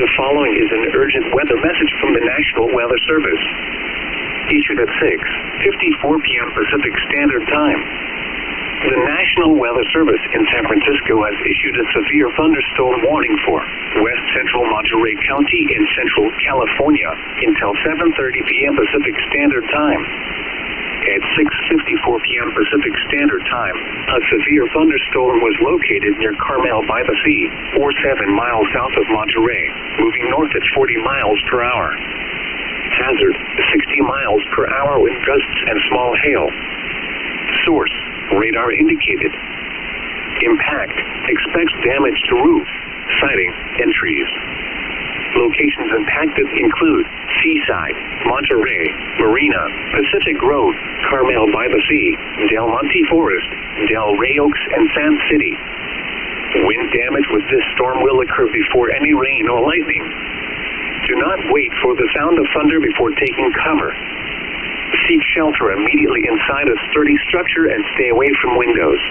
The following is an urgent weather message from the National Weather Service. Issued at 6:54 p.m. Pacific Standard Time. The National Weather Service in San Francisco has issued a severe thunderstorm warning for west central Monterey County in central California until 7:30 p.m. Pacific Standard Time. At 6:54 p.m. Pacific Standard Time, a severe thunderstorm was located near Carmel by the Sea, or 7 miles south of Monterey, moving north at 40 miles per hour. Hazard, 60 miles per hour with gusts and small hail. Source, radar indicated. Impact, expects damage to roof, siding, and trees. Locations impacted include Seaside, Monterey, Marina, Pacific Road, Carmel by the Sea, Del Monte Forest, Del Rey Oaks, and Sand City. Wind damage with this storm will occur before any rain or lightning. Do not wait for the sound of thunder before taking cover. Seek shelter immediately inside a sturdy structure and stay away from windows.